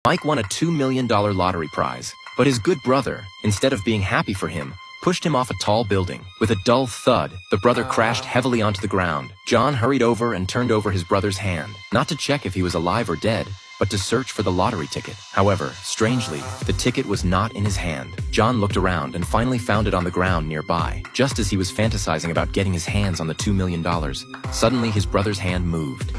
Mike won a $2 million lottery prize, but his good brother, instead of being happy for him, pushed him off a tall building. With a dull thud, the brother crashed heavily onto the ground. John hurried over and turned over his brother's hand, not to check if he was alive or dead, but to search for the lottery ticket. However, strangely, the ticket was not in his hand. John looked around and finally found it on the ground nearby. Just as he was fantasizing about getting his hands on the $2 million, suddenly his brother's hand moved.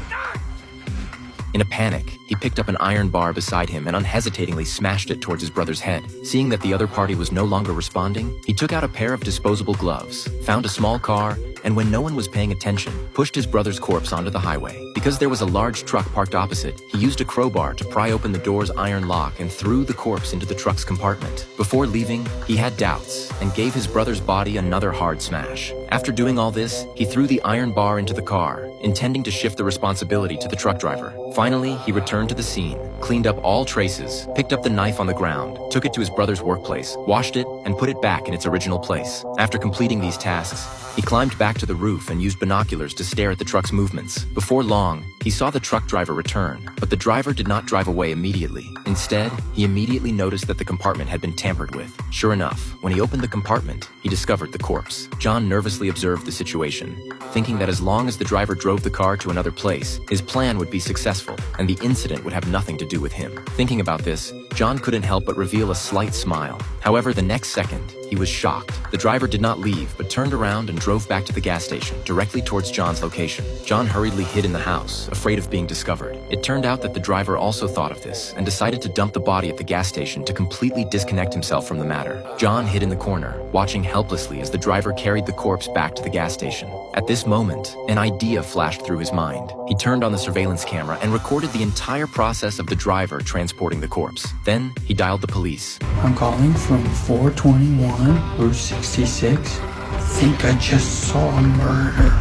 In a panic, he picked up an iron bar beside him and unhesitatingly smashed it towards his brother's head. Seeing that the other party was no longer responding, he took out a pair of disposable gloves, found a small car, and when no one was paying attention, pushed his brother's corpse onto the highway. Because there was a large truck parked opposite, he used a crowbar to pry open the door's iron lock and threw the corpse into the truck's compartment. Before leaving, he had doubts and gave his brother's body another hard smash. After doing all this, he threw the iron bar into the car, intending to shift the responsibility to the truck driver. Finally, he returned to the scene, cleaned up all traces, picked up the knife on the ground, took it to his brother's workplace, washed it, and put it back in its original place. After completing these tasks, he climbed back to the roof and used binoculars to stare at the truck's movements. Before long, he saw the truck driver return, but the driver did not drive away immediately. Instead, he immediately noticed that the compartment had been tampered with. Sure enough, when he opened the compartment, he discovered the corpse. John nervously observed the situation, thinking that as long as the driver drove the car to another place, his plan would be successful, and the incident would have nothing to do with him. Thinking about this, John couldn't help but reveal a slight smile. However, the next second, he was shocked. The driver did not leave, but turned around and drove back to the gas station, directly towards John's location. John hurriedly hid in the house, afraid of being discovered. It turned out that the driver also thought of this, and decided to dump the body at the gas station to completely disconnect himself from the matter. John hid in the corner, watching helplessly as the driver carried the corpse back to the gas station. At this moment, an idea flashed through his mind. He turned on the surveillance camera and recorded the entire process of the driver transporting the corpse. Then, he dialed the police. I'm calling from 421 Route 66. I think I just saw a murder.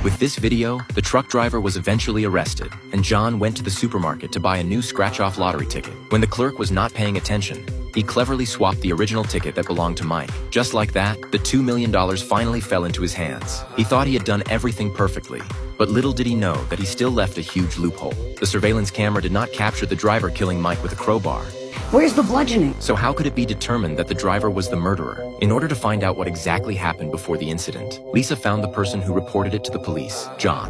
With this video, the truck driver was eventually arrested, and John went to the supermarket to buy a new scratch-off lottery ticket. When the clerk was not paying attention, he cleverly swapped the original ticket that belonged to Mike. Just like that, the $2 million finally fell into his hands. He thought he had done everything perfectly, but little did he know that he still left a huge loophole. The surveillance camera did not capture the driver killing Mike with a crowbar. Where's the bludgeoning? So how could it be determined that the driver was the murderer? In order to find out what exactly happened before the incident, Lisa found the person who reported it to the police, John.